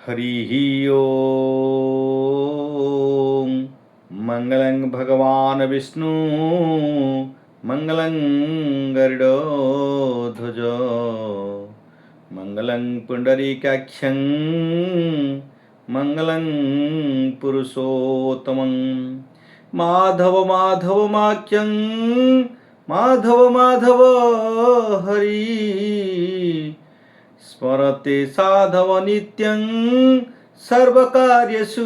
हरिः ओम्। मङ्गलं भगवान् विष्णु, मङ्गलं गरुडध्वज, मङ्गलं पुण्डरीकाक्षं, मङ्गलं पुरुषोत्तमं। माधव माधव माख्यं, माधव माधव हरि, स्मरते साधव नित्यं सर्वकार्येषु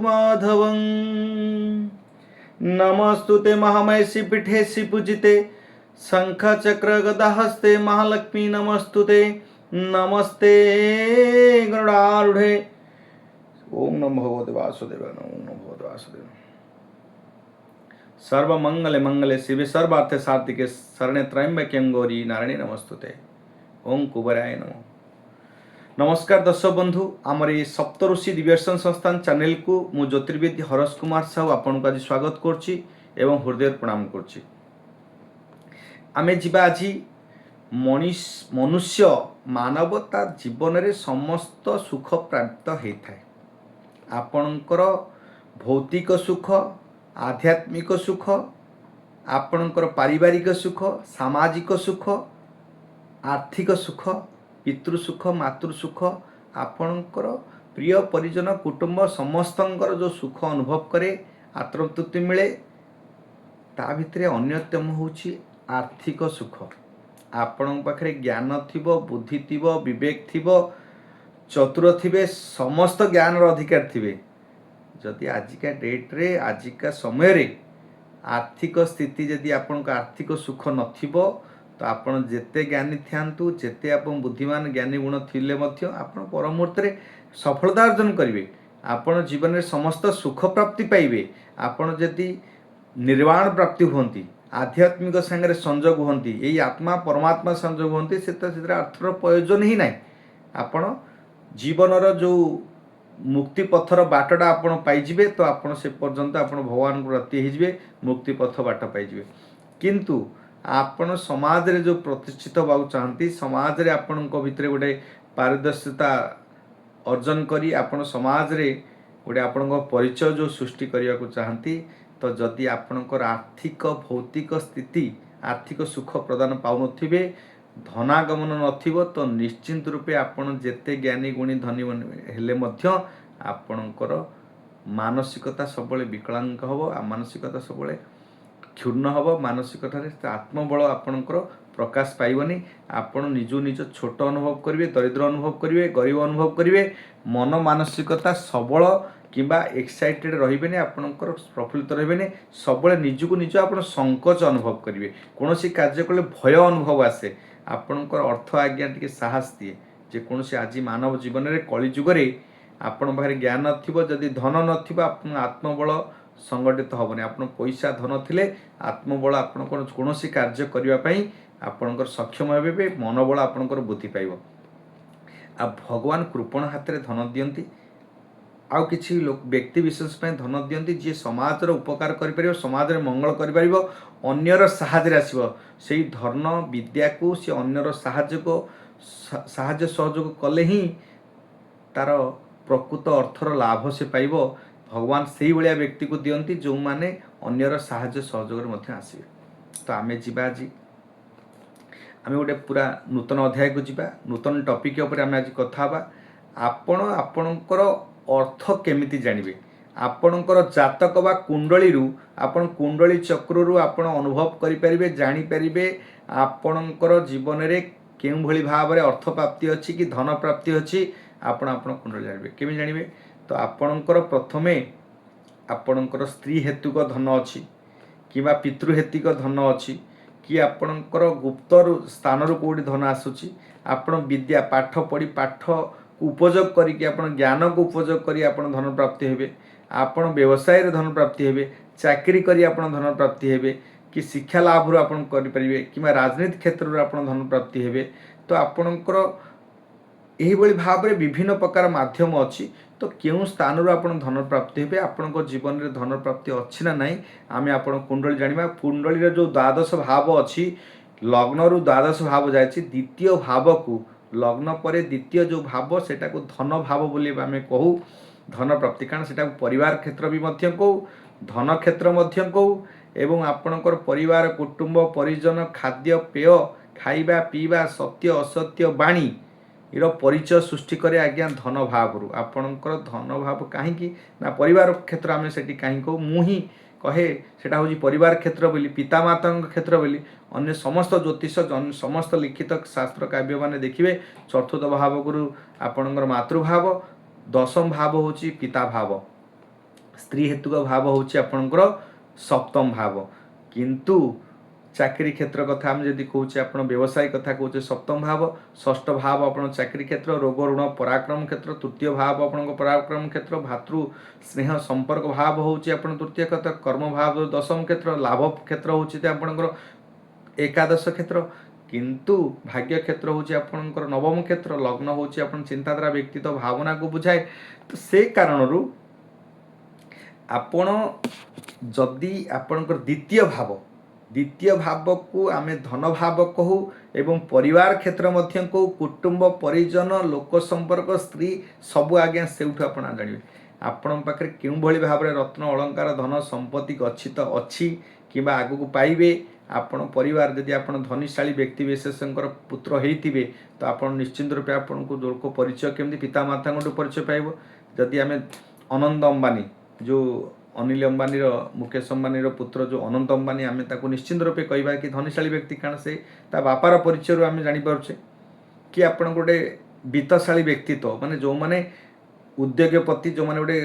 माधवं। नमस्तुते महामहिषी पीठेषि पूजिते, शंख चक्र गदा हस्ते महालक्ष्मी नमस्तुते, नमस्ते गरुडारूढे। ओम नमो भगवते वासुदेवाय, ओम नमो भगवते वासुदेवाय। सर्वमंगले मंगले शिवे सर्वार्थे साधिके, शरणे त्र्यंबके गौरी नारायणी नमस्तुते। ओम कुबराय नमः। नमस्कार दर्शक बंधु, आमर ये सप्तऋषि दिव्यदर्शन संस्थान चैनल को मु ज्योतिर्विद हरस कुमार साहू आपन को आज स्वागत करछि एवं हृदय प्रणाम करछि। आमे जिबा आज मनुष्य मानवता जीवन रे समस्त सुख प्राप्त होइथाय। आपणकर भौतिक सुख, आध्यात्मिक सुख, आपणकर पारिवारिक सुख, सामाजिक सुख, आर्थिक सुख, पितृ सुख, मातृ सुख, आपणकर प्रिय परिजन कुटुंब समस्तंकर जो सुख अनुभव करे, आत्मतृप्ति मिले, ता भितरे अन्यतम होछि आर्थिक सुख। आपण पाखरे ज्ञान थिबो, बुद्धि थिबो, विवेक थिबो, चतुर थिबे, समस्त ज्ञान अधिकार थिबे, जदि आजिका डेट रे आजिका समय रे आर्थिक स्थिति जदि आपण आर्थिक सुख नथिबो, तो आपण जेते ज्ञानी थांतु, जेते आपण बुद्धिमान ज्ञानी गुण थिले मध्य आपण परमुहूर्त रे सफलता अर्जन करिवे। आपण जीवन में समस्त सुख प्राप्ति पाइबे। आपण जदि निर्वाण प्राप्ति होती, आध्यात्मिक संगे संजोग होती, यही आत्मा परमात्मा संजोग होती, से अर्थर प्रयोजन ही ना। आपण जीवनर जो मुक्ति पथर बाटटा आपण पाइजिबे, तो आपण से पर्यंत आपण भगवान को रति हिजबे, मुक्ति पथ बाट पाइजिबे। किंतु आपण समाज रे जो प्रतिष्ठित होगा चाहती, समाज रे आपण को भितरे गोटे पारदर्शिता अर्जन करी आपण समाज रे गोटे आपण को परिचय जो सृष्टि करने को चाहती, तो जदि आपणकर आर्थिक भौतिक स्थिति आर्थिक सुख प्रदान पाउनथिबे, धनागमन नथिबो, तो निश्चिंत रूपे आपण जेते ज्ञानी गुणी धनी हेले मध्य आपणकर मानसिकता सबले विकलांग हबो, मानसिकता सबले क्षुण्ण हब, मानसिक आत्मबल आपणकर प्रकाश पाइबनी। आपण निजु निज छोट अनुभव करेंगे, दरिद्र अनुभव करेंगे, गरीब अनुभव करेंगे, मन मानसिकता सबल किंबा एक्साइटेड रहिबेनी, आपणकर प्रफुल्लित रहिबेनी, सबले निजु निज आपण संकोच अनुभव करेंगे। कोनोसी कार्य कले भय अनुभव आसे। आपणकर अर्थ आज्ञा टिके साहस दिए जे कोनोसी आज मानव जीवन रे कली जुग रे आपण पाखरे ज्ञान नथिबो, जदि धन नथिबो, आपण आत्मबल संगठित हेनी। आप पैसा धन थिले आत्मबल आपण कौन कार्य करने आपणकर सक्षम हे, मनोबल आपणकर बुद्धि पाइब। आ भगवान कृपण हाथ में धन दियंती, आउ किछि लोक व्यक्ति विशेष धन दियंती जी समाजर उपकार कर, समाज में मंगल कर, अन्यर साहाय्य आसब। से धन विद्या को सी अन्यर साहाय्य सहयोग कले ही तार प्रकृत अर्थर लाभ से पाइब। भगवान से भाया व्यक्ति को दियंती जो माने अन्यर साहाय्य सहयोग आसवे। तो आमे जीवा आज आमे गोटे पूरा नूतन अध्याय को जीवा, नूतन टॉपिक उपर आमे आज कथा हबा। आपण आपणकर अर्थ केमिति जानिबे, आपणकर जातक बा कुंडली रु, आपण कुंडली चक्र रु आपण अनुभव करि परिबे, जानि परिबे आपणकर जीवन रे केउ भली भाव रे अर्थ प्राप्ति अछि कि धन प्राप्ति अछि। आपण आपण कुंडली जानिबे केमि जानिबे, तो आपणकर प्रथमे आपणकर स्त्री हेतुक धन अच्छी कि पितृ हेतुक धन अच्छी कि आपणकर गुप्त स्थान रु कोडी धन आसुची, आपण विद्या पाठ पढ़ी पाठ उपयोग करिक आपण ज्ञान को उपयोग करी आपण धन प्राप्ति हेबे, आपण व्यवसाय रे धन प्राप्ति हेबे, चाकरी करी आपण धन प्राप्ति हेबे, कि शिक्षा लाभ रु आपण करि परिबे, कि राजनीति क्षेत्र रु आपण धन प्राप्ति हेबे। तो आपणकर एही बळी भाव रे विभिन्न प्रकार माध्यम अच्छी। तो केउं स्थान रु आपण धन प्राप्ति हेबे, आपणको जीवन रे धन प्राप्ति अछि ना नाही, आमे आपण कुंडली जानिबा। कुंडली रे जो द्वादश भाव अछि, लग्न रु द्वादश भाव जायछि, द्वितीय भाव को लग्न पर द्वितीय जो भाव सेटा को धन भाव बोली आम कहू धन प्राप्ति कारण सेटा परिवार क्षेत्र भी मध्य कहू धन क्षेत्र मध्य कहू एवं आपणकर परिवार कुटुंब परिजन खाद्य पेय खाइबा पीवा सत्य असत्य बाणी इर परिचय सृष्टि करे आज्ञा धन भाव आपणकर धन भाव कहीं ना परिवार क्षेत्र आम से कहीं कहू मुही कहे सेटा हूँ परिवार क्षेत्र बोली पितामाता क्षेत्र बोली अन्य समस्त ज्योतिष समस्त लिखित शास्त्र काव्य माने देखिए चतुर्थ भाव गुरु आपणकर मातृभाव दशम भाव हूँ पिता भाव स्त्री हेतुक भाव हूँ आपणकर सप्तम भाव किंतु चाकरी क्षेत्र कथा आम जदि कहे आप व्यवसाय कथा कहे सप्तम भाव षष्ठ भाव आप चाकरी क्षेत्र रोग ऋण पराक्रम क्षेत्र तृतीय भाव आप पराक्रम क्षेत्र भातृ स्नेह संपर्क भाव हूँ आप तृतीय क्षेत्र कर्म भाव दशम क्षेत्र लाभ क्षेत्र हूँ आपणकर एकादश क्षेत्र किंतु भाग्य क्षेत्र हूँ आपणकर नवम क्षेत्र लग्न हूँ आप चिंताधारा व्यक्तित्व भावना को बुझाए तो से कारण आपण जदि आपणकर द्वितीय भाव को आम धन भाव कहू एवं परिवार क्षेत्र मध्य कहू कुटुंब परिजन लोक संपर्क स्त्री सबू आज्ञा से आप जानवे आपण पाखे क्यों भली भाव में रत्न अलंकार धन संपत्ति गच्छित अच्छी कि आगू को पाइबे आपण परिवार जदि आप धनीशाली व्यक्ति विशेषकर पुत्र होते तो आप निश्चिंत रूपे आपन को लोक परिचय केमती पितामाता परिचय पाइब जदि आम अनंत अंबानी जो अनिल अंबानी मुकेश अंबानी पुत्र जो अनंत अंबानी आम ताको निश्चिंत रूपे कहवा कि धनीशाली व्यक्ति कारण से ता बापार परिचय आम जापे कि आपण गोटे वित्तशाली व्यक्तित्व माने जो माने उद्योगपति जो माने गोटे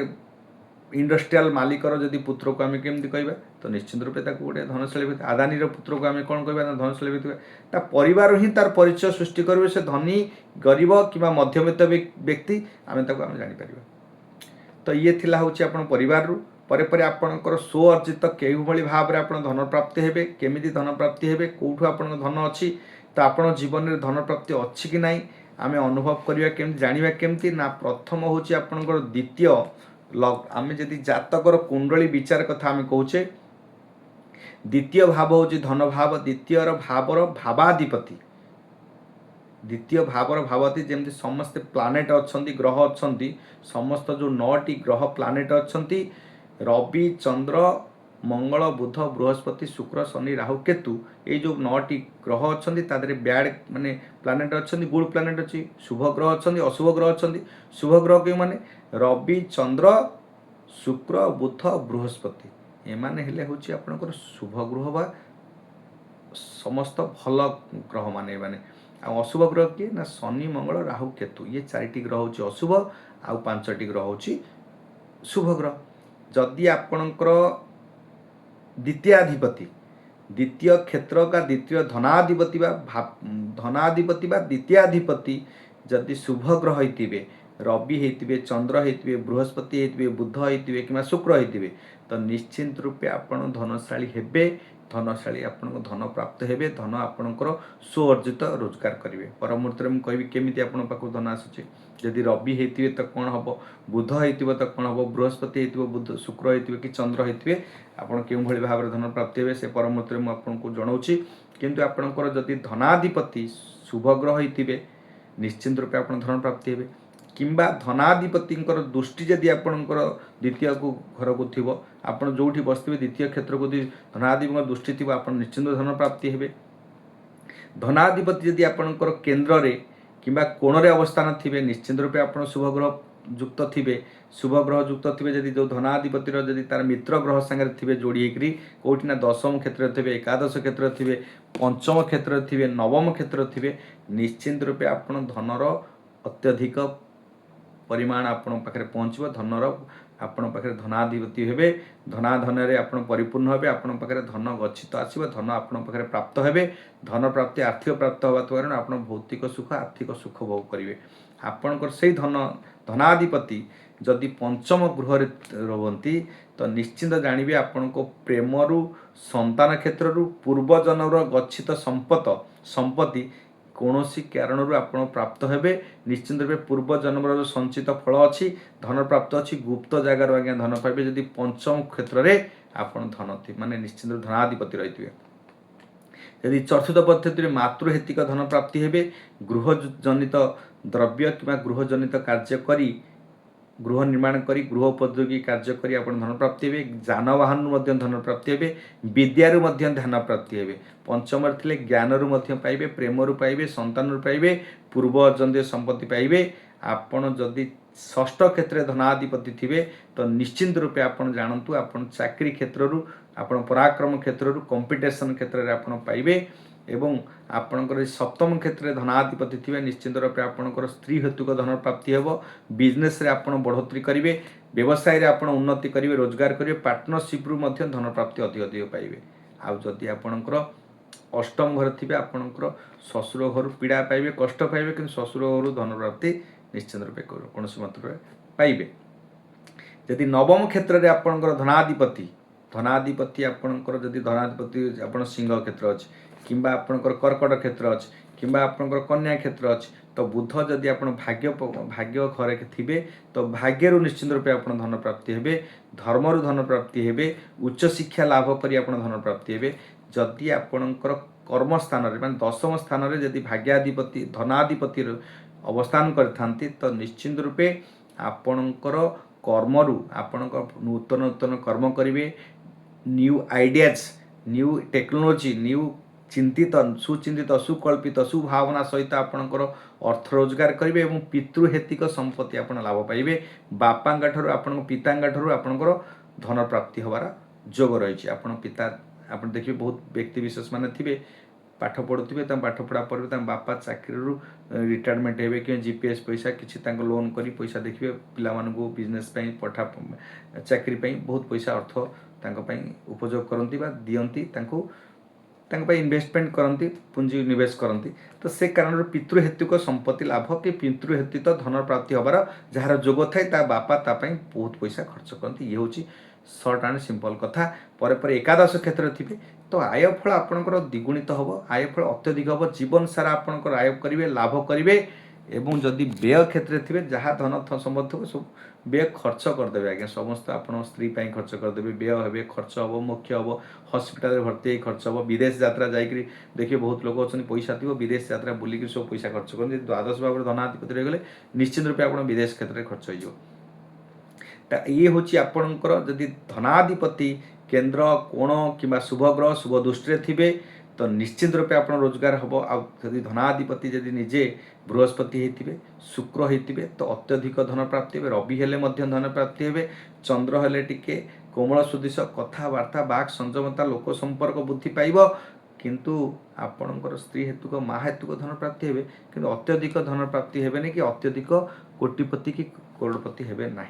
इंडस्ट्रियल मालिकर जदि पुत्र को आम केमती कहवा तो निश्चिंत रूपे ताको गोटे धनशाली व्यक्ति आदानी पुत्र को आम कौन कहवा धनशाली व्यक्ति ता परिवार ही तार परिचय सृष्टि करेंगे से धनी गरीब कि मध्यवित्त व्यक्ति आम जापर तो ये थिला होची आपण परिवार रु परे परे आपणकर स्व अर्जित केउ भली भाव में आप धन प्राप्ति हेबे केमिति धन प्राप्ति हेबे कोठु आपण धन अच्छी तो आपण जीवन में धन प्राप्ति अच्छी कि नहीं आम अनुभव करवा केमती जानिबा केमती ना प्रथम होची आपणकर द्वितीय आम जदि जातकर कुंडली विचार कथा आम कहूचे द्वितीय भाव होची धन भाव द्वितीय भावर भावाधिपति द्वितीय भावर भावती जमती समस्त प्लानेट अच्छा ग्रह अच्छा समस्त जो 9टी ग्रह प्लानेट अच्छा रवि चंद्र मंगल बुध बृहस्पति शुक्र शनि राहु केतु ये जो 9टी ग्रह अच्छा तादरे बैड माने प्लानेट अच्छा गुड प्लानेट अच्छी शुभ ग्रह अच्छा अशुभ ग्रह अच्छा शुभ ग्रह क्यों माने रवि चंद्र शुक्र बुध बृहस्पति एमाने हेले होची आपनकर शुभ ग्रह बा समस्त भल ग्रह माने माने अशुभ ग्रह किए ना शनि मंगल राहु केतु ये 4टी ग्रह हूँ अशुभ आउ 5टी ग्रह हूँ शुभ ग्रह जदि आपणकर द्वितीयाधिपति द्वितीय क्षेत्र का द्वितीय धनाधिपति धनाधिपति द्वितीयाधिपति जदि शुभ ग्रह होते रवि होते चंद्र होते बृहस्पति होते बुध होते कि शुक्र होते तो निश्चिंत रूपे आपण धनशाली हेबे धनशाली आपण धन प्राप्त हेबे धन आपणकर सुअर्जित रोजगार करेंगे पर मुहूर्त में कहबी केमिति आपण पाखु धन आसुचे जदि रवि होते तो कौन हम बुध होते तो कौन हम बृहस्पति होते बुध शुक्र होते कि चंद्र होते आपड़ क्यों भली भाव में धन प्राप्ति हे से पर मुहूर्त में आपको जनाऊँगी किंतु आपणकर जदि धनाधिपति शुभ ग्रह होते निश्चिंत रूपे आप धन प्राप्ति हे किंबा धनाधिपति दृष्टि जदि आपणकर द्वितीय को घर को थी आप जो बसते द्वितीय क्षेत्र को धनाधिपति दृष्टि थी आप निश्चिंत धन प्राप्ति हे धनाधिपति जदि आपणकर केन्द्र रे किंबा कोण रे अवस्थान थे निश्चिंत रूपे आप शुभ ग्रह युक्त थे शुभ ग्रह युक्त थे जदि जो धनाधिपति जदि तार मित्र ग्रह सागर थे जोड़ी कौटी ना दशम क्षेत्र थे एकादश क्षेत्र थे पंचम क्षेत्र थे नवम क्षेत्र थे निश्चिंत रूपे आप धनर अत्यधिक परिमाण आपण पाखे पहुँचो धनर आपण पाखे धनाधिपति हे धनाधन आप परिपूर्ण हे आपण पाखे धन गच्छित आसो धन आपण पाखे प्राप्त हे धन प्राप्ति आर्थिक प्राप्त होगा कारण आप भौतिक सुख आर्थिक सुख भोग करेंगे आपणकर से धनाधिपति जदि पंचम गृह रुहति तो निश्चिंत जानवे आपण को प्रेमरु संतान क्षेत्र पूर्वजनर गच्छित संपत्ति कौन सी कारण आप प्राप्त हे निश्चिंत रूपे पूर्व जन्मर जो संचित फल अच्छी धन प्राप्त अच्छी गुप्त जगार आज्ञा धन पाइबे जदि पंचम क्षेत्र में आप धन थी माने निश्चिंत धनाधिपति रही यदि चतुर्थ पद्धति मातृहेतिक धन प्राप्ति हेबे गृहजनित द्रव्य कि गृहजनित कार्य करी गृह निर्माण करी गृह उपयोगी कार्य करी आपण धन प्राप्ति हेबे जानवाहन मध्य धन प्राप्ति हेबे विद्यारु मध्य धन प्राप्ति हेबे पंचम थिले ज्ञानरु मध्य पाइबे प्रेमरु पाइबे संतानरु पाइबे पूर्वजन्य संपत्ति पाइबे आपण जदि षष्ठ क्षेत्र धनाधिपति थिबे तो निश्चिंत रूपे आपण जानतु आपण चाकरी क्षेत्ररु आपण पराक्रम क्षेत्ररु कंपिटिशन क्षेत्र रे आपण पाइबे एवं आपणकर सप्तम क्षेत्र में धनाधिपति थे निश्चित रूप आपणकर स्त्री हेतुक धन प्राप्ति हे बिजनेस रे आपण बढ़ोतरी करेंगे व्यवसाय रे आपण उन्नति करेंगे रोजगार करेंगे पार्टनरशिप रु मध्य धन प्राप्ति अधिक अधिक पाइबे आउ जदि आपणकर अष्टम घर थे आपणकर ससुर घर पीड़ा पाइबे कष्ट पाइबे कि ससुर घर धन प्राप्ति निश्चित रूपे कौन मात्र पाइबे यदि नवम क्षेत्र में आपणकर धनाधिपति आपणकर जदि धनाधिपति आपण सिंह क्षेत्र अच्छे किंबा आपणकर कर्कट क्षेत्र अच्छे किंबा आपणकर कन्या क्षेत्र अच्छे तो बुध जदि आपण भाग्य घरे थे तो भाग्य निश्चित रूपे आप धन प्राप्ति हे धर्मरु धन प्राप्ति हे उच्च शिक्षा लाभ करी आप धन प्राप्ति हे जदि आपणकर कर्म स्थान मान दशम स्थान में जदि भाग्याधिपति धनाधिपति अवस्थान करथांती तो निश्चित रूपे आपणकर कर्मरु आपणकर नूतन नूतन कर्म करेंगे new ideas new technology new चिंतित सुचिंतित सुकल्पित सुभावना सहित आपणकर अर्थ रोजगार करेंगे और पितृहेतिक संपत्ति आप लाभ पाइबे बापा आपण पिता आपणकर धन प्राप्ति हबार जोग रही आपण पिता आप देखिए बहुत व्यक्ति विशेष माने थे पाठ पढ़ुवे पाठ पढ़ा पर बापा चाकरी रिटायरमेंट हे कि जीपीएस पैसा किसी लोन करी पैसा देखिए पिला बिजनेस पठा चाकरी बहुत पैसा अर्थ उपयोग करती दियंती इन्वेस्टमेंट करती पुंजी निवेश करती तो से कारण पितृहेतुक संपत्ति लाभ कि पितृहेतुक धन प्राप्ति हबार जार जोग थाए बापा तापाई बहुत पैसा खर्च करती ये हूँ सर्ट एंड सिंपल कथा पर एकादश क्षेत्र थे तो आयफल आपणकर द्विगुणित हम आयफल अत्यधिक हम जीवन सारा आपणकर आय करेंगे लाभ करेंगे एवं जदि व्यय क्षेत्र थे जहाँ धन संबद्ध सब व्यय खर्च करदे आज्ञा समस्त आप स्त्री खर्च करदे व्यय हे खर्च हम मुख्य हम हस्पिटाल भर्ती खर्च हम विदेश यात्रा जाकि देखिए बहुत लोग अच्छा पैसा थी विदेश यात्रा बुलिक सब पैसा खर्च कर द्वादश भाव धनाधिपति रहीगले निश्चित रूप आप विदेश क्षेत्र में खर्च हो ये हूँ आपणकर जदि धनाधिपति केन्द्र कोण कि शुभ ग्रह शुभ दृष्टि थे तो निश्चित रूपे आप रोजगार हम आदि धनाधिपति जदि निजे बृहस्पति होते शुक्र होते तो अत्यधिक धन प्राप्ति हे रवि हेले धन प्राप्ति हे चंद्र हेले टिके कोमल सुदिश कथबार्ता बाक संयमता लोक संपर्क बुद्धि पाइब किंतु आपणकर स्त्री हेतुक माँ हेतुक धन प्राप्ति हे कि अत्यधिक धन प्राप्ति हे कि अत्यधिक कोटिपति कि करोड़पति हे ना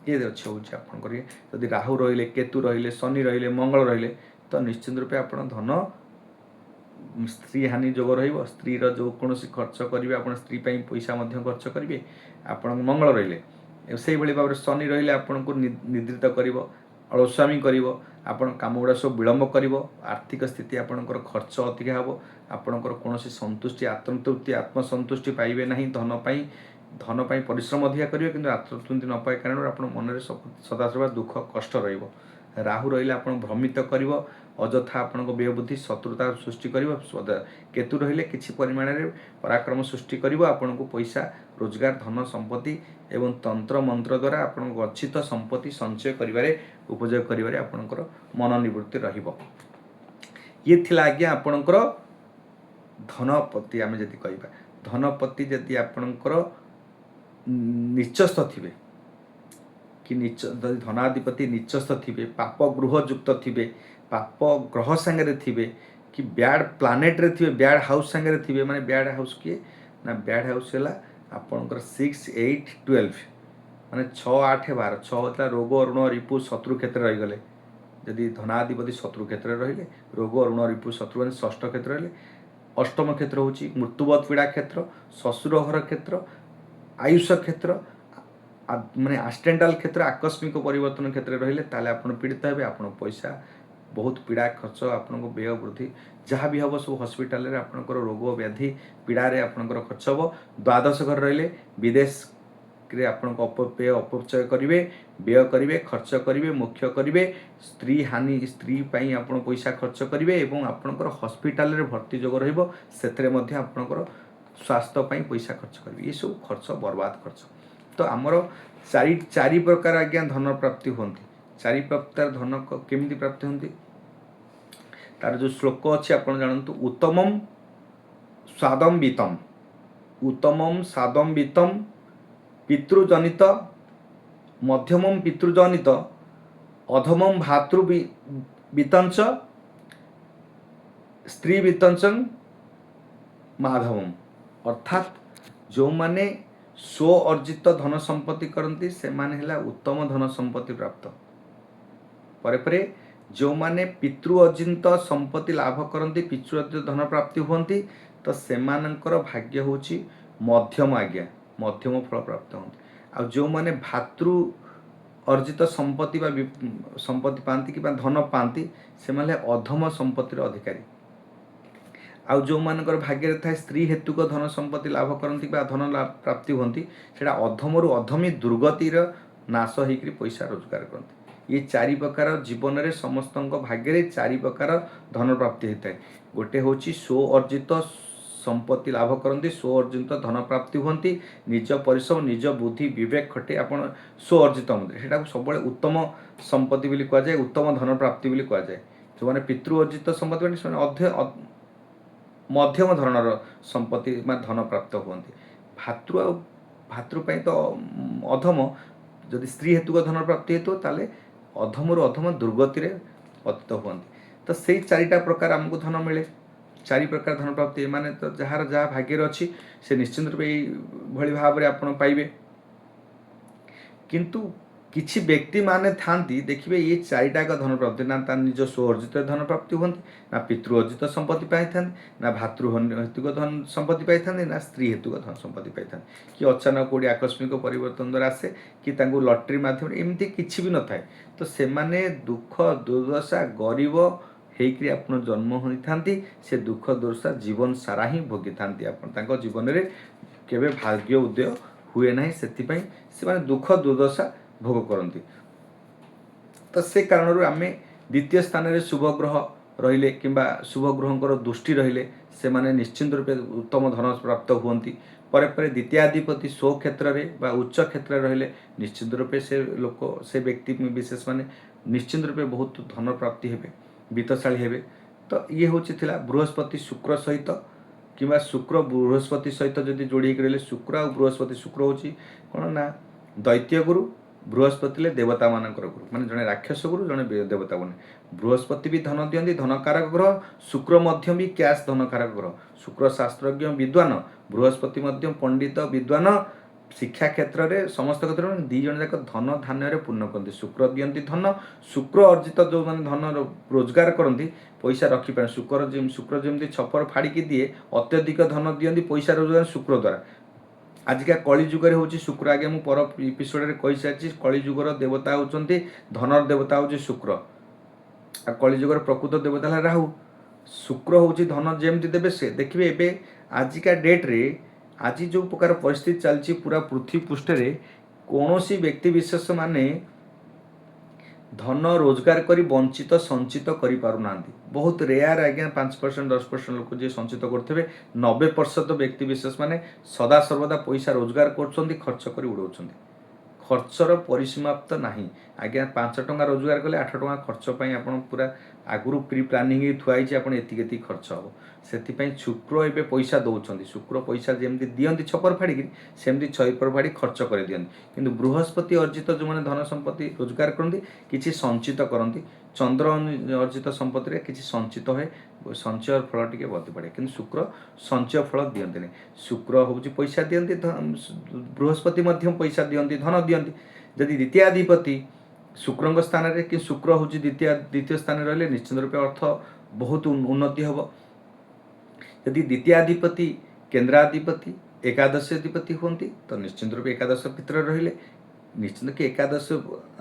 ये अच्छे हूँ आपंकर जदि राहु रहिले केतु रहिले शनि रहिले मंगल रहिले तो निश्चित रूपे आप धन स्त्री हानि जोग रही जो कौन खर्च करेंगे आप स्त्री पैसा खर्च करेंगे आप मंगल रहिले से भाव में शनि रहिले आपन को निद्रित कर अलस्वामी कर काम गुड़ा सब विलम्ब कर आर्थिक स्थिति आपंकर खर्च अधिक हम आपंकर कौन संतुष्टि आत्मतृप्ति आत्मसंतुष्टि पाइबे ना धन परिश्रम अधिक करेंगे कि आत्मतृप्ति न पाए कारण आप मन सदासर्वा दुख कष्ट राहु रहिले आप भ्रमित कर अजथा आपण व्यय बुद्धि शत्रुता सृष्टि कर केतु रहिले किछि परिमाण में पराक्रम सृष्टि कर आपन को पैसा रोजगार धन संपत्ति एवं तंत्र मंत्र द्वारा आपण गच्छित संपत्ति संचय करिवारे उपयोग करिवारे आपणकर मन निवृत्ति रहिबो ये थिला आज्ञा आपणकर धनपति आमे जदि कहबा धनपति जदि आपणकर निचस्थ थिबे कि धनाधिपति निचस्थ थे पाप गृह युक्त थे पाप ग्रह सांगे थे कि बैड प्लानेट रे थे बैड हाउस सांगे थे माने बैड हाउस किए ना बैड हाउस है आपणकर 6, 8, 12 माने 6, 8, 12 6 होता रोग ऋण रिपु शत्रु क्षेत्र रहीगले जदि धनाधिपति शत्रु क्षेत्र रहिले रोग ऋण रिपु शत्रु माने षष्ठ क्षेत्र रहिले अष्टम क्षेत्र हूँ मृत्युवत पीड़ा क्षेत्र ससुर घर क्षेत्र आयुष क्षेत्र माने एक्सीडेंटल क्षेत्र आकस्मिक परिवर्तन क्षेत्र रहिले ताले आपण पीड़ित हे आपण पैसा बहुत पीड़ा खर्च आपण को व्यय वृद्धि जहाँ भी हम सब हस्पिटाल आपंकर रोग व्याधि पीड़ा रे आपंकर खर्च हम द्वादश घर रहिले विदेश रे आपण अपव्यय अपचय करेंगे व्यय करेंगे खर्च करेंगे मुख्य करेंगे स्त्री हानि स्त्री पाई आपण पैसा खर्च करेंगे और आपणकर हस्पिटाल रे भर्ती जोग रहिबो सेतरे मध्ये आपणकर स्वास्थ्य पाई पैसा खर्च करेंगे ये सब खर्च बर्बाद खर्च। तो आमर चारि प्रकार आज्ञा धन प्राप्ति होती चारि प्रकार धन केमिति प्राप्ति होती तार जो श्लोक अच्छे आप जानतु उत्तमम स्वादम वितम उत्तमम स्वादम वितम पितृजनित मध्यमम पितृजनित अधमम भातृ वितंच स्त्री वितंच माधवम अर्थात जो माने स्व अर्जित धन संपत्ति करती से माने हला उत्तम धन संपत्ति प्राप्त परे परे जो माने पितृ अर्जित संपत्ति लाभ करती पितृ अर्जित धन प्राप्ति हुंती तो सेमानंकर भाग्य होची मध्यम आज्ञा मध्यम फल प्राप्त होती आ जो माने भातृ अर्जित संपत्ति बा संपत्ति पाती कि धन पाती से माने अधम संपत्तिर अधिकारी आउ जो मानकर भाग्य थाए स्त्री हेतुक धन संपत्ति लाभ करती धन प्राप्ति होती सेटा अधमरु अधमी दुर्गतिर नाश होकर पैसा रोजगार करती ये चारि प्रकार जीवन में समस्त भाग्य चारि प्रकार धन प्राप्ति होता है गोटे हूँ स्व अर्जित संपत्ति लाभ करती स्व अर्जित धन प्राप्ति होती निज परिश्रम निज बुद्धि विवेक खटे आपण स्व अर्जित से सब उत्तम संपत्ति बोली कहुए उत्तम धन प्राप्ति बोली कहुए जो मैंने पितृ अर्जित संपत्ति मध्यम धरणर संपत्ति धन प्राप्त हुंती भातृ भातृपाई तो अधम जदि स्त्री हेतुक धन प्राप्ति हेतु ताले अधमरु अधम दुर्गति रे पतित हुंती तो से चारिटा प्रकार आमको धन मिले चारि प्रकार धन प्राप्ति माने तो जार जहाँ भाग्य अच्छी से निश्चित रूप भली भाव में आपण पाइबे किंतु किछि व्यक्ति माने थांती देखिए ये चारिटाक धन प्राप्ति ना तार निज स्व अर्जित धन प्राप्ति होती ना पितृ अर्जित संपत्ति पाई ना भातृ हेतुक धन संपत्ति पाई ना स्त्री हेतुक धन संपत्ति पाई कि अचानक कोड़ी आकस्मिक परिवर्तन द्वारा आसे कि लटरी मध्यम एमती किसी भी न थाए तो से माने दुख दुर्दशा गरीब होकर आप जन्म होती से दुख दुर्दशा जीवन सारा ही भोगी था जीवन में केवे भाग्य उदय हुए ना से दुख दुर्दशा भोग करती तो से कारण आम द्वितीय स्थान में शुभ ग्रह रहिले किंबा शुभ ग्रहंकर दृष्टि रहिले से माने निश्चिंत रूपे उत्तम धन प्राप्त हुंती परे परे द्वितीयाधिपति स्व क्षेत्र में बा उच्च क्षेत्र रहिले निश्चिंत रूपे से लोक से व्यक्ति विशेष माने निश्चिंत रूपे बहुत धन प्राप्ति हेबे वित्तशाली हेबे। तो ये हूँ बृहस्पति शुक्र सहित किंबा शुक्र बृहस्पति सहित जदि जोड़ी रहिले शुक्र और बृहस्पति शुक्र होची कौन ना दैत्य गुरु बृहस्पति देवता मानकर गुरु माने जड़े राक्षस गुरु जड़े देवता बने बृहस्पति भी धन दियंती धनकारक ग्रह शुक्र मध्य भी कैश धनकारक ग्रह शुक्र शास्त्रज्ञ विद्वान बृहस्पति मध्य पंडित विद्वान शिक्षा क्षेत्र में समस्त क्षेत्र में दी जन जाक धन धान्य पूर्ण करती शुक्र दियंती धन शुक्र अर्जित जो मैंने धन रोजगार करती पैसा रखिपारे शुक्र जमी छपर फाड़ी दिए अत्यधिक धन दियंती पैसा रोजगार शुक्र द्वारा आजिका कलिजुगर हूँ शुक्र आगे मुझे पर एपिसोड कही सारी कलिजुगर देवता होती धनर देवता हूँ शुक्र आ कलिजुगर प्रकृत देवता है राहु शुक्र हूँ धन जमती देवे से देखिए एवं आजिका डेट्रे आज जो प्रकार परिस्थिति चलती पूरा पृथ्वी पृष्ठ कौन सी व्यक्ति विशेष माने धन रोजगार करी वंचित संचित करि पारु नांती बहुत रेयर आज्ञा 5% 10% लोक जे संचित करथिबे 90% व्यक्ति विशेष माने सदा सर्वदा पैसा रोजगार करछंती खर्च करी उड़ौछंती खर्चर परिसीमाप्त नाही आज्ञा 5 टंका रोजगार कले 8 टंका खर्च पई आपण पूरा आगुरु प्री प्लानिंग थुआई आपण एति खर्च हो से शुक्र एवं पैसा दौरान शुक्र पैसा जमी दियंती छपर फाड़ी सेमती छपर फाड़ी खर्च कर दियंती किंतु बृहस्पति अर्जित जो मैंने धन संपत्ति रोजगार करती किसी संचित करती चंद्र अर्जित संपत्ति रे किसी संचित हुए संचय फल टी बढ़ी पड़े कि शुक्र संचय फल दियंती शुक्र हूँ पैसा दियंती बृहस्पति पैसा दियंती धन दियंती जदि द्वितीयाधिपति शुक्र स्थान में कि शुक्र हूँ द्वितीय स्थान रही निश्चित रूप अर्थ बहुत उन्नति हम यदि द्वितीयाधिपति केन्द्राधिपति एकादश अधिपति होती तो निश्चित रूप एकादश पित्र रहिले निश्चित कि एकादश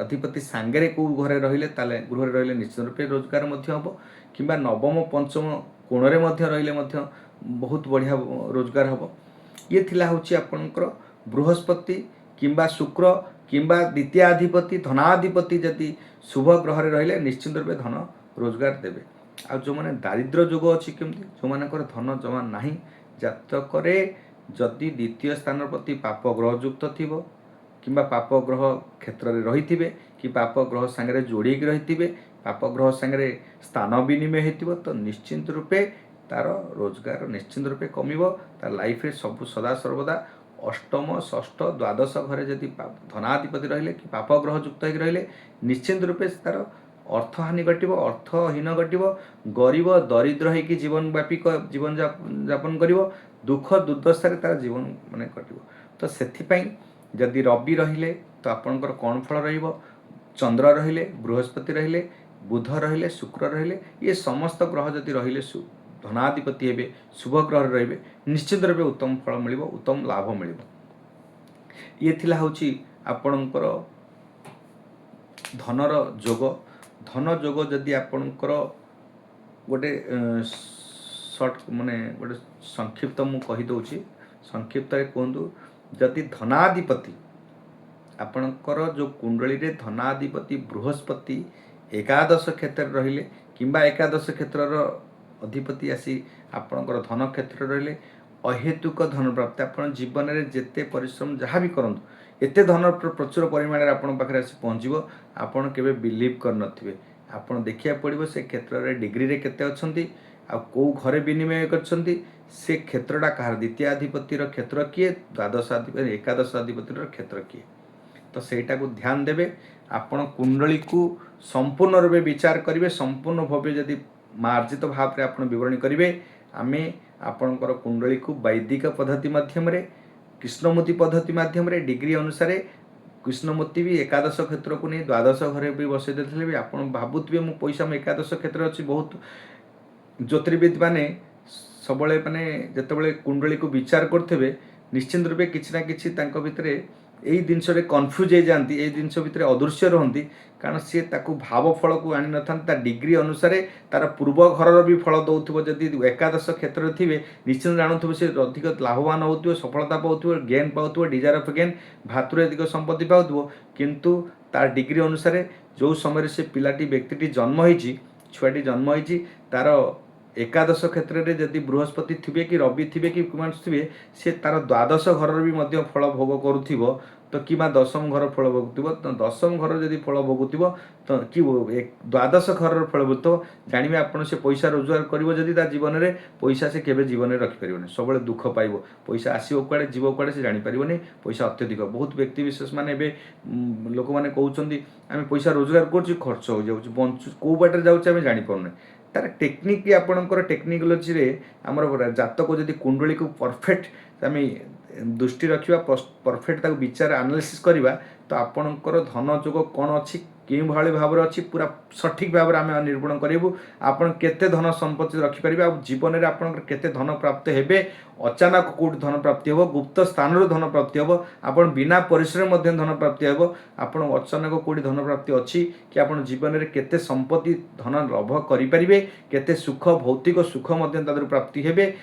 अधिपति सांगे कौ घरे रहिले ताले गृह रहिले निश्चित रूप रोजगार हम कि नवम पंचम कोण रहिले बहुत बढ़िया रोजगार हम ये थिला हूँ आपणकर बृहस्पति किंबा शुक्र किंबा द्वितीयाधिपति धनाधिपति जदि शुभ ग्रह रहिले निश्चित रूपे धन रोजगार देवे। आ जो माने दारिद्र्य जोग अच्छी केमती जो मानकर धन जमा नाही जातक जदि द्वितीय स्थान प्रति पाप ग्रह युक्त थिबो किंबा पाप ग्रह क्षेत्र में रही कि पाप ग्रह सांगे जोड़ेक रही पाप ग्रह सांगे स्थान विनिमय होती तो निश्चिंत रूपे तार रोजगार निश्चिंत रूपे कमिबो। तार लाइफ रे सब सदा सर्वदा अष्टम षष्ठ द्वादश घरे जदि धनाधिपति रहिले कि पाप ग्रह युक्त हो रहिले निश्चिंत रूपे तार अर्थहानि घटो अर्थहीन घटो गरीब दरिद्र होगी जीवन व्यापी जीवन जापन कर दुख दुर्दशा तार जीवन माने कटो। तो से जदि रवि रहिले तो आपणकर कौन फल रहिबो चंद्र रहिले बृहस्पति रहिले बुध रहिले शुक्र रहिले ये समस्त ग्रह जदि रहिले धनाधिपति हेबे शुभ ग्रह रहिबे निश्चित रूपे उत्तम फल मिलिबो उत्तम लाभ मिलिबो। ये थिला होची आपणकर धनर जोग। धन जोग जदि आपणकर गोटे शॉर्ट माने गोटे संक्षिप्त मु कहि दउची संक्षिप्त कहतु जदि धनाधिपति आपणकर जो कुंडली रे धनाधिपति बृहस्पति एकादश क्षेत्र रहिले किंबा एकादश क्षेत्र अधिपति आसी आपणकर धन क्षेत्र रहिले अहेतुक धन प्राप्ति आपण जीवन में जेते परिश्रम जहाँ भी करंतु एते धन प्रचुर परिमाण रे आपण पाखरे आसी पहुँचबो आपण केबे बिलीव कर नथिबे। आपण देखिया पड़िबो से क्षेत्र रे डिग्री रे केते अछंती आ को घरे विनिमय करछंती से क्षेत्रटा कहार द्वितीयाधिपतिर क्षेत्र किए द्वादश अधिपति एकादश अधिपतिर क्षेत्र किए तो सेटा को ध्यान देबे। आपण कुंडली को संपूर्ण रूपे विचार करिवे संपूर्ण भव्य जदि मार्जित भाव रे आपण विवरणी करिवे आमे आपणकर कुंडली को वैदिक पद्धति माध्यम रे कृष्णमूर्ति पद्धति माध्यम रे डिग्री अनुसार कृष्णमूर्ति भी एकादश क्षेत्र को नहीं द्वादश घरे भी बसई देथिले भी आपण भाबुथिबे मु पैसा में एकादश क्षेत्र अछि। बहुत ज्योतिर्विद माने सबले माने जेतेबेले कुंडली को विचार करथिबे निश्चित रूपे किछि ना किछि तांको भितरे एई जिनस रे कन्फ्यूज हो जाती एई जिनस भितरे अदृश्य रहंती कारण सी ताकू भाव फल को आनी नथांता डिग्री अनुसार तार पूर्व घर भी फल दौथुबो जदि एकादश क्षेत्र थिबे निश्चित जानुथुबो से अधिक लाभवान होउथुबो सफलता पाउथुबो गेन पाउथुबो डिजायर ऑफ गेन भातृदिक संपत्ति पाउथुबो किंतु तार डिग्री अनुसार जो समय से पिलाटी व्यक्तिटी जन्म होईची छुआटी जन्म होईची तार एकादश क्षेत्र में जदि बृहस्पति थिबे कि रवि थिबे कि कुमार थिबे से तार द्वादश घर भी मध्य फल भोग करुथिबो तो कि दशम घर फल भोगुथिबो तो दशम घर जदि फल भोगुथिबो तो कि द्वादश घर फल भोगुथिबो जानिबे आपण से पैसा रोजगार करिवो जदि ता जीवन में पैसा से केबे जीवन में रखि परिबोनी सबले दुख पाइबो पैसा आसीबो कुआडे जीवो कुआडे से जानि परिबोनी पैसा अत्यधिक बहुत व्यक्ति विशेष माने एबे लोक माने कहउचंदी आमे पैसा रोजगार करछु खर्च हो जाउछु बंचु को बाटर जाउछु आमे जानि पड़ने तार टेक्निक आपणकर टेक्निकोलोजी रे हमर जातक जदि कुंडली को परफेक्ट आम दृष्टि रखा परफेक्ट ताको विचार एनालिसिस करवा तो आपणकर धन जोग कौन अच्छी कि भाई भाव अच्छी पूरा सठिक भाव में आम निरूपण करूँ आपन केते धन संपत्ति रखिपारे आ जीवन में आपंकर केते धन प्राप्त हेबे अचानक कौट धन प्राप्ति हे गुप्त स्थान धन प्राप्ति हे आपन बिना परिश्रम धन प्राप्ति हे आपन अचानक कौट धन प्राप्ति अच्छी कि आप जीवन में केते संपत्ति धन लाभ करें केते सुख भौतिक सुख प्राप्ति हेबे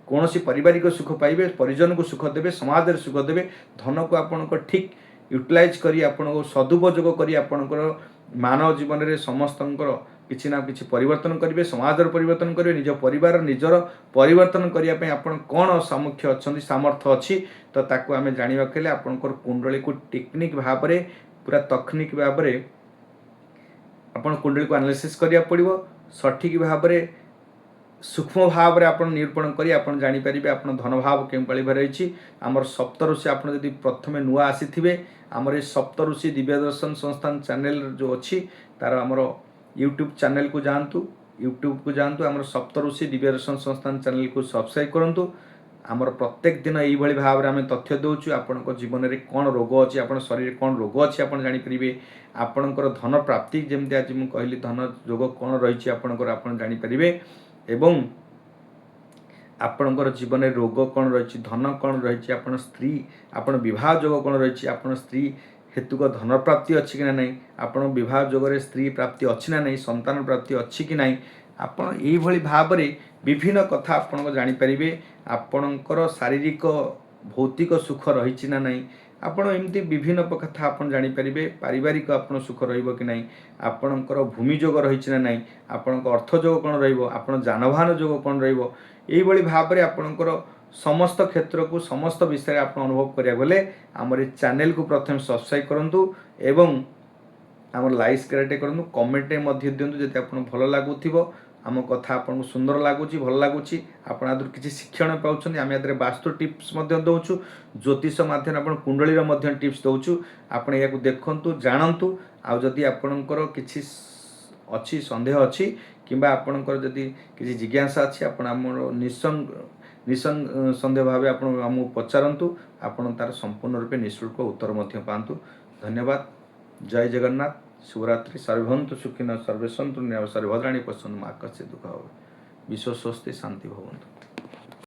कौन सी पारिवारिक सुख पाइबे परिजन को सुख देवे समाज सुख देवे धन को आपन ठीक यूटिलाइज करी आपन को सदुपयोग करी आपनकर मानव जीवन में समस्तंकर किछि ना किछि परिवर्तन करेंगे समाज परिवर्तन करेंगे निज परिवार निजर परिवर्तन करने आपन कौन सामुख्य अच्छा सामर्थ्य अच्छी तो ताकू आम जाना कहले आपनकर कुंडली को टेक्निक भाव में पूरा तकनीक भाव में आपन कुंडली को एनालिसिस करिया पड़िबो सठिक भाव में सूक्ष्म भाव में आप निरूपण करी आप जानीपारे आप धन भाव के रही आमर सप्तऋषि आप जब प्रथम नुआ आसी आमर ये सप्तऋषि दिव्य दर्शन संस्थान चैनल जो अच्छी तार आमर यूट्यूब चैनल को जातु आमर सप्तऋषि दिव्य दर्शन संस्थान चैनल को सब्सक्राइब करूँ आमर प्रत्येक दिन यही भाव में आम तथ्य दूँ आपण जीवन में कौन रोग अच्छी आप शरीर में कौन रोग अच्छी आप जानीपारे आपणकर धन प्राप्ति जमी आज मुझे कहली धन जोग कौन रही आप जानीपारे एवं आपणकर जीवन में रोग कौन रही धन कौन रही आप स्त्री आपण विवाह जोग कौन रही आप स्त्री हेतुक धन प्राप्ति अच्छी कि ना आप विवाह जोगरे स्त्री प्राप्ति अच्छी ना नहीं संतान प्राप्ति अच्छी कि ना आपण यही भाव में विभिन्न कथा आपण जानीपारे आपणकर शारीरिक भौतिक सुख रही ना नहीं ଆପଣ ଏମିତି ବିଭିନ୍ନ କଥା ଆପଣ ଜାଣିପାରିବେ। ପାରିବାରିକ ଆପଣ ସୁଖ ରହିବ କି ନାହିଁ, ଆପଣଙ୍କର ଭୂମି ଯୋଗ ରହିଛି ନା ନାହିଁ, ଆପଣଙ୍କ ଅର୍ଥ ଯୋଗ କ'ଣ ରହିବ, ଆପଣ ଯାନବାହନ ଯୋଗ କ'ଣ ରହିବ, ଏଇଭଳି ଭାବରେ ଆପଣଙ୍କର ସମସ୍ତ କ୍ଷେତ୍ରକୁ ସମସ୍ତ ବିଷୟରେ ଆପଣ ଅନୁଭବ କରିବାକୁ ଗଲେ ଆମର ଏ ଚ୍ୟାନେଲକୁ ପ୍ରଥମେ ସବସ୍କ୍ରାଇବ୍ କରନ୍ତୁ ଏବଂ ଆମର ଲାଇକ୍ ସେୟାରଟେ କରନ୍ତୁ, କମେଣ୍ଟରେ ମଧ୍ୟ ଦିଅନ୍ତୁ ଯଦି ଆପଣଙ୍କୁ ଭଲ ଲାଗୁଥିବ, ଆମ କଥା ଆପଣଙ୍କୁ ସୁନ୍ଦର ଲାଗୁଛି, ଭଲ ଲାଗୁଛି, ଆପଣ ଆଦରୁ କିଛି ଶିକ୍ଷଣ ପାଉଛନ୍ତି। ଆମେ ଏଥିରେ ବାସ୍ତୁ ଟିପ୍ସ ମଧ୍ୟ ଦେଉଛୁ, ଜ୍ୟୋତିଷ ମାଧ୍ୟମରେ ଆପଣ କୁଣ୍ଡଳୀର ମଧ୍ୟ ଟିପ୍ସ ଦେଉଛୁ। ଆପଣ ଏହାକୁ ଦେଖନ୍ତୁ, ଜାଣନ୍ତୁ। ଆଉ ଯଦି ଆପଣଙ୍କର କିଛି ଅଛି ସନ୍ଦେହ ଅଛି କିମ୍ବା ଆପଣଙ୍କର ଯଦି କିଛି ଜିଜ୍ଞାସା ଅଛି ଆପଣ ଆମର ନିଃସନ୍ଦେହ ଭାବେ ଆପଣ ଆମକୁ ପଚାରନ୍ତୁ, ଆପଣ ତାର ସମ୍ପୂର୍ଣ୍ଣ ରୂପେ ନିଃଶୁଳ୍କ ଉତ୍ତର ମଧ୍ୟ ପାଆନ୍ତୁ। ଧନ୍ୟବାଦ। ଜୟ ଜଗନ୍ନାଥ। शिवरात्रि। सर्वभवन्तु सुखिनः सर्वे सन्तु निरामया सर्वभद्राणि पश्यन्तु मा कश्चित् दुःखभाग् भवेत्। विश्व स्वस्ति शांति भवन्तु।